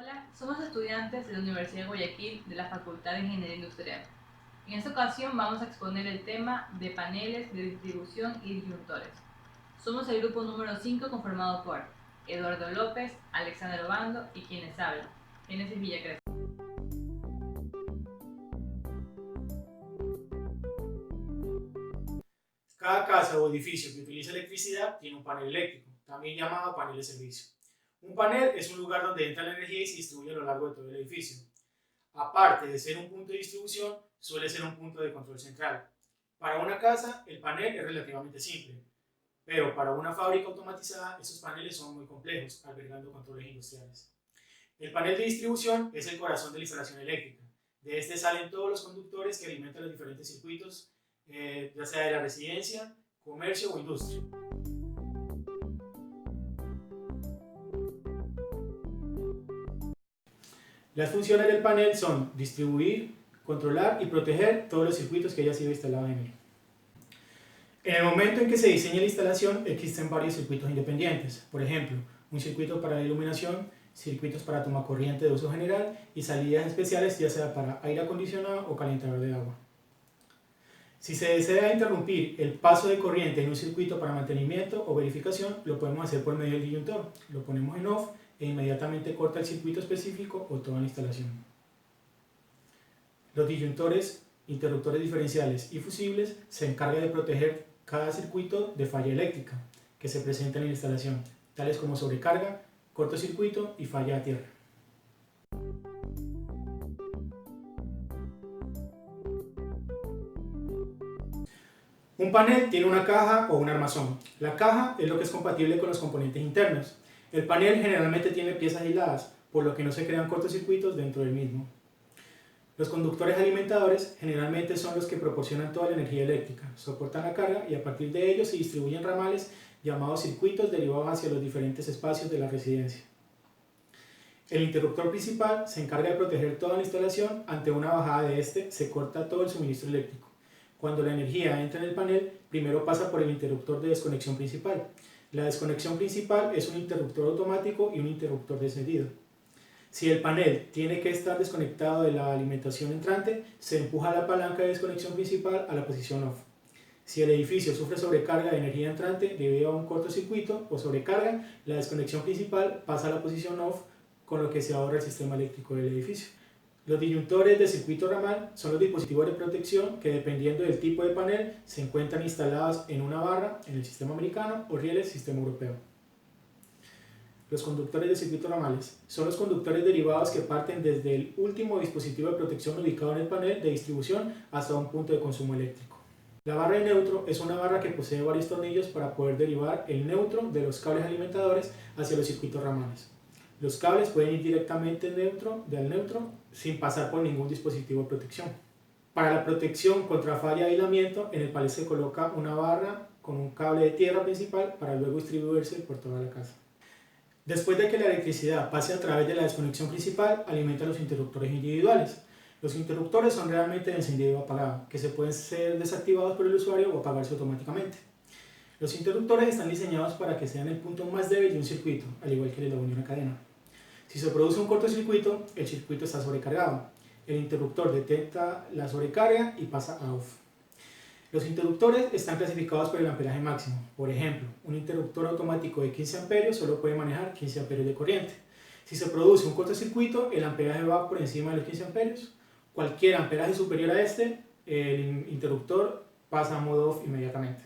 Hola, somos estudiantes de la Universidad de Guayaquil de la Facultad de Ingeniería Industrial. En esta ocasión vamos a exponer el tema de paneles de distribución y disyuntores. Somos el grupo número 5 conformado por Eduardo López, Alexander Obando y quienes hablan, Génesis Villacres. Cada casa o edificio que utiliza electricidad tiene un panel eléctrico, también llamado panel de servicio. Un panel es un lugar donde entra la energía y se distribuye a lo largo de todo el edificio. Aparte de ser un punto de distribución, suele ser un punto de control central. Para una casa, el panel es relativamente simple, pero para una fábrica automatizada, estos paneles son muy complejos, albergando controles industriales. El panel de distribución es el corazón de la instalación eléctrica. De este salen todos los conductores que alimentan los diferentes circuitos, ya sea de la residencia, comercio o industria. Las funciones del panel son distribuir, controlar y proteger todos los circuitos que haya sido instalado en él. En el momento en que se diseña la instalación, existen varios circuitos independientes. Por ejemplo, un circuito para la iluminación, circuitos para toma corriente de uso general y salidas especiales, ya sea para aire acondicionado o calentador de agua. Si se desea interrumpir el paso de corriente en un circuito para mantenimiento o verificación, lo podemos hacer por medio del disyuntor. Lo ponemos en off e inmediatamente corta el circuito específico o toda la instalación. Los disyuntores, interruptores diferenciales y fusibles se encargan de proteger cada circuito de falla eléctrica que se presenta en la instalación, tales como sobrecarga, cortocircuito y falla a tierra. Un panel tiene una caja o un armazón. La caja es lo que es compatible con los componentes internos. El panel generalmente tiene piezas aisladas, por lo que no se crean cortocircuitos dentro del mismo. Los conductores alimentadores generalmente son los que proporcionan toda la energía eléctrica, soportan la carga y a partir de ellos se distribuyen ramales llamados circuitos derivados hacia los diferentes espacios de la residencia. El interruptor principal se encarga de proteger toda la instalación. Ante una bajada de este se corta todo el suministro eléctrico. Cuando la energía entra en el panel, primero pasa por el interruptor de desconexión principal. La desconexión principal es un interruptor automático y un interruptor de encendido. Si el panel tiene que estar desconectado de la alimentación entrante, se empuja la palanca de desconexión principal a la posición off. Si el edificio sufre sobrecarga de energía entrante debido a un cortocircuito o sobrecarga, la desconexión principal pasa a la posición off, con lo que se ahorra el sistema eléctrico del edificio. Los disyuntores de circuito ramal son los dispositivos de protección que, dependiendo del tipo de panel, se encuentran instalados en una barra en el sistema americano o rieles sistema europeo. Los conductores de circuito ramales son los conductores derivados que parten desde el último dispositivo de protección ubicado en el panel de distribución hasta un punto de consumo eléctrico. La barra de neutro es una barra que posee varios tornillos para poder derivar el neutro de los cables alimentadores hacia los circuitos ramales. Los cables pueden ir directamente del neutro sin pasar por ningún dispositivo de protección. Para la protección contra falla de aislamiento, en el panel se coloca una barra con un cable de tierra principal para luego distribuirse por toda la casa. Después de que la electricidad pase a través de la desconexión principal, alimenta los interruptores individuales. Los interruptores son realmente de encendido y apagado, que se pueden ser desactivados por el usuario o apagarse automáticamente. Los interruptores están diseñados para que sean el punto más débil de un circuito, al igual que el eslabón de una cadena. Si se produce un cortocircuito, el circuito está sobrecargado. El interruptor detecta la sobrecarga y pasa a off. Los interruptores están clasificados por el amperaje máximo. Por ejemplo, un interruptor automático de 15 amperios solo puede manejar 15 amperios de corriente. Si se produce un cortocircuito, el amperaje va por encima de los 15 amperios. Cualquier amperaje superior a este, el interruptor pasa a modo off inmediatamente,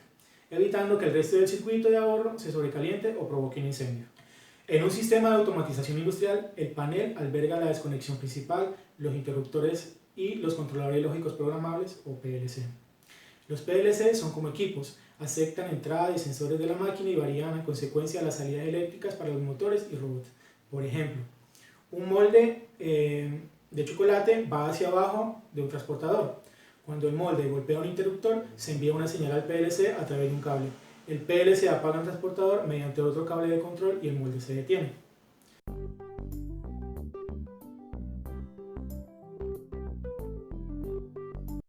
evitando que el resto del circuito de ahorro se sobrecaliente o provoque un incendio. En un sistema de automatización industrial, el panel alberga la desconexión principal, los interruptores y los controladores lógicos programables o PLC. Los PLC son como equipos, aceptan entrada y sensores de la máquina y varían a consecuencia de las salidas eléctricas para los motores y robots. Por ejemplo, un molde de chocolate va hacia abajo de un transportador. Cuando el molde golpea un interruptor, se envía una señal al PLC a través de un cable. El PLC apaga el transportador mediante otro cable de control y el molde se detiene.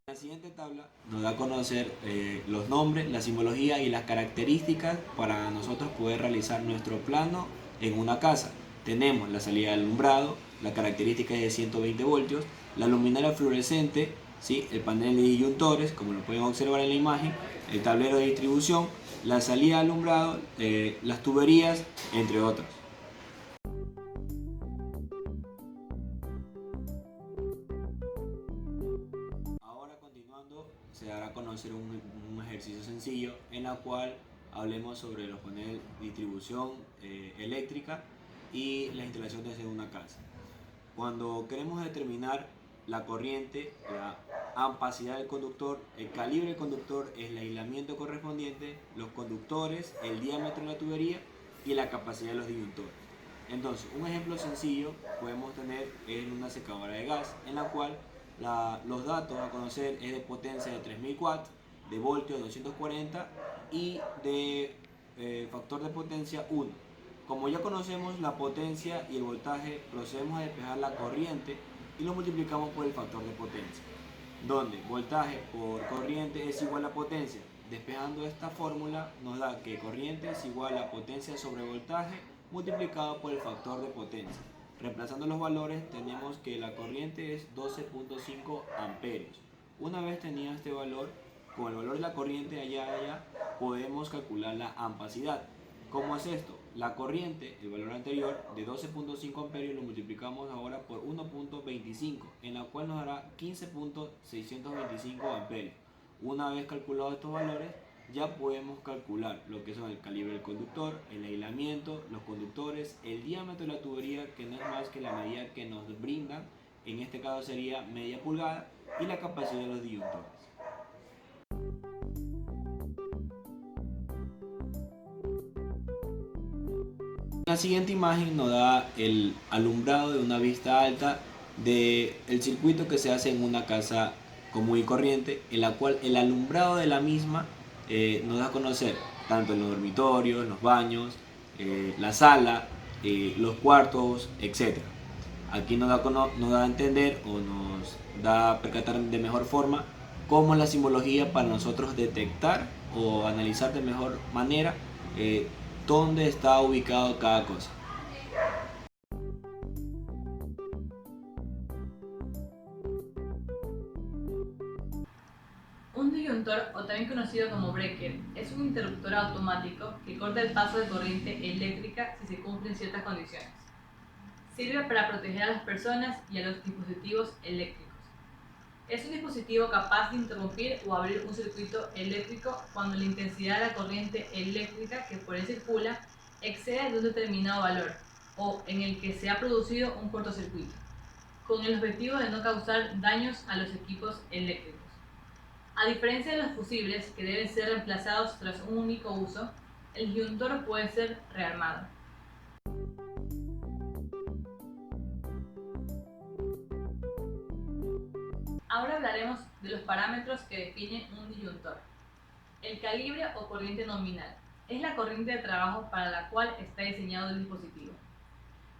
La siguiente tabla nos da a conocer los nombres, la simbología y las características para nosotros poder realizar nuestro plano en una casa. tenemos la salida de alumbrado, la característica es de 120 voltios, la luminaria fluorescente, ¿sí? El panel de disyuntores, como lo pueden observar en la imagen, el tablero de distribución, la salida de alumbrado, las tuberías, entre otros. Ahora, continuando, se dará a conocer un ejercicio sencillo en la cual hablemos sobre los paneles de distribución eléctrica y las instalaciones en una casa. Cuando queremos determinar la corriente, la ampacidad del conductor, el calibre del conductor, el aislamiento correspondiente, los conductores, el diámetro de la tubería y la capacidad de los disyuntores. Entonces, un ejemplo sencillo podemos tener en una secadora de gas, en la cual los datos a conocer es de potencia de 3000 watts, de voltios 240 y de factor de potencia 1. Como ya conocemos la potencia y el voltaje, procedemos a despejar la corriente y lo multiplicamos por el factor de potencia, donde voltaje por corriente es igual a potencia. Despejando esta fórmula nos da que corriente es igual a potencia sobre voltaje multiplicado por el factor de potencia. Reemplazando los valores tenemos que la corriente es 12.5 amperios. Una vez tenido este valor, con el valor de la corriente allá, podemos calcular la ampacidad. ¿Cómo es esto? La corriente, el valor anterior de 12.5 amperios, lo multiplicamos ahora por 1.25, en la cual nos dará 15.625 amperios. Una vez calculados estos valores, ya podemos calcular lo que son el calibre del conductor, el aislamiento, los conductores, el diámetro de la tubería, que no es más que la medida que nos brindan, en este caso sería media pulgada, y la capacidad de los disyuntores. La siguiente imagen nos da el alumbrado de una vista alta del circuito que se hace en una casa común y corriente, en la cual el alumbrado de la misma nos da a conocer tanto en los dormitorios, los baños, la sala, los cuartos, etc. Aquí nos da a entender o nos da a percatar de mejor forma cómo es la simbología para nosotros detectar o analizar de mejor manera dónde está ubicado cada cosa. Un disyuntor, o también conocido como breaker, es un interruptor automático que corta el paso de corriente eléctrica si se cumplen ciertas condiciones. Sirve para proteger a las personas y a los dispositivos eléctricos. Es un dispositivo capaz de interrumpir o abrir un circuito eléctrico cuando la intensidad de la corriente eléctrica que por él circula excede de un determinado valor o en el que se ha producido un cortocircuito, con el objetivo de no causar daños a los equipos eléctricos. A diferencia de los fusibles, que deben ser reemplazados tras un único uso, el disyuntor puede ser rearmado. Ahora hablaremos de los parámetros que definen un disyuntor. El calibre o corriente nominal es la corriente de trabajo para la cual está diseñado el dispositivo.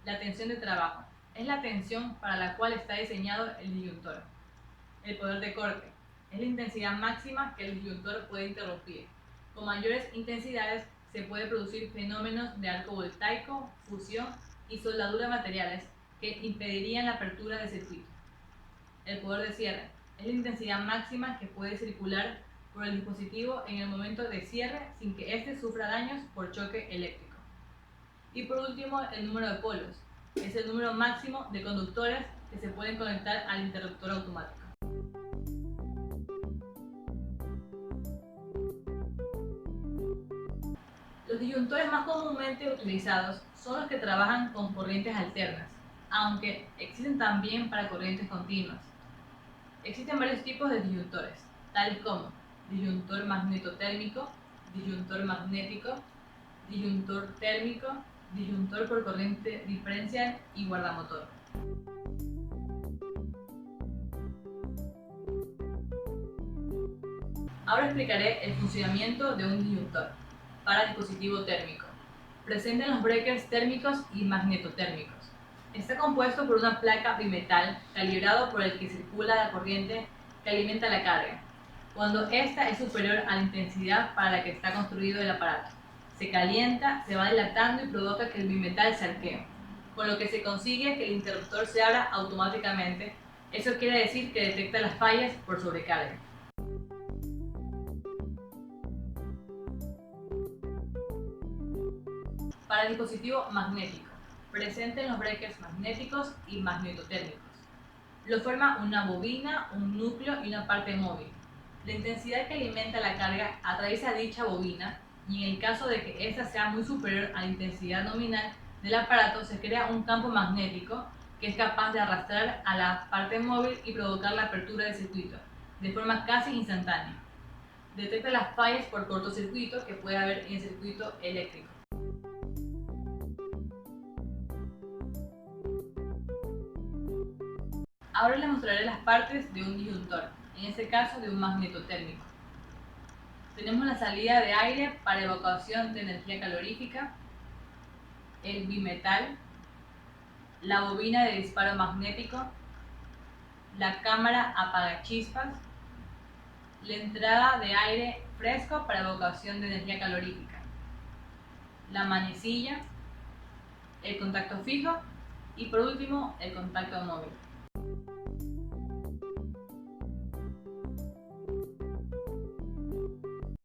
La tensión de trabajo es la tensión para la cual está diseñado el disyuntor. El poder de corte es la intensidad máxima que el disyuntor puede interrumpir. Con mayores intensidades se puede producir fenómenos de arco voltaico, fusión y soldadura de materiales que impedirían la apertura del circuito. El poder de cierre es la intensidad máxima que puede circular por el dispositivo en el momento de cierre sin que éste sufra daños por choque eléctrico. Y por último, el número de polos es el número máximo de conductores que se pueden conectar al interruptor automático. Los disyuntores más comúnmente utilizados son los que trabajan con corrientes alternas, aunque existen también para corrientes continuas. Existen varios tipos de disyuntores, tales como disyuntor magnetotérmico, disyuntor magnético, disyuntor térmico, disyuntor por corriente diferencial y guardamotor. Ahora explicaré el funcionamiento de un disyuntor para dispositivo térmico, presente en los breakers térmicos y magnetotérmicos. Está compuesto por una placa bimetal calibrado por el que circula la corriente que alimenta la carga. Cuando esta es superior a la intensidad para la que está construido el aparato, se calienta, se va dilatando y provoca que el bimetal se arquee. con lo que se consigue que el interruptor se abra automáticamente. Eso quiere decir que detecta las fallas por sobrecarga. Para el dispositivo magnético, presente en los breakers magnéticos y magnetotérmicos. Lo forma una bobina, un núcleo y una parte móvil. La intensidad que alimenta la carga atraviesa dicha bobina y en el caso de que ésta sea muy superior a la intensidad nominal del aparato, se crea un campo magnético que es capaz de arrastrar a la parte móvil y provocar la apertura del circuito de forma casi instantánea. Detecta las fallas por cortocircuito que puede haber en el circuito eléctrico. Ahora les mostraré las partes de un disyuntor, en este caso de un magnetotérmico. Tenemos la salida de aire para evacuación de energía calorífica, el bimetal, la bobina de disparo magnético, la cámara apagachispas, la entrada de aire fresco para evacuación de energía calorífica, la manecilla, el contacto fijo y por último el contacto móvil.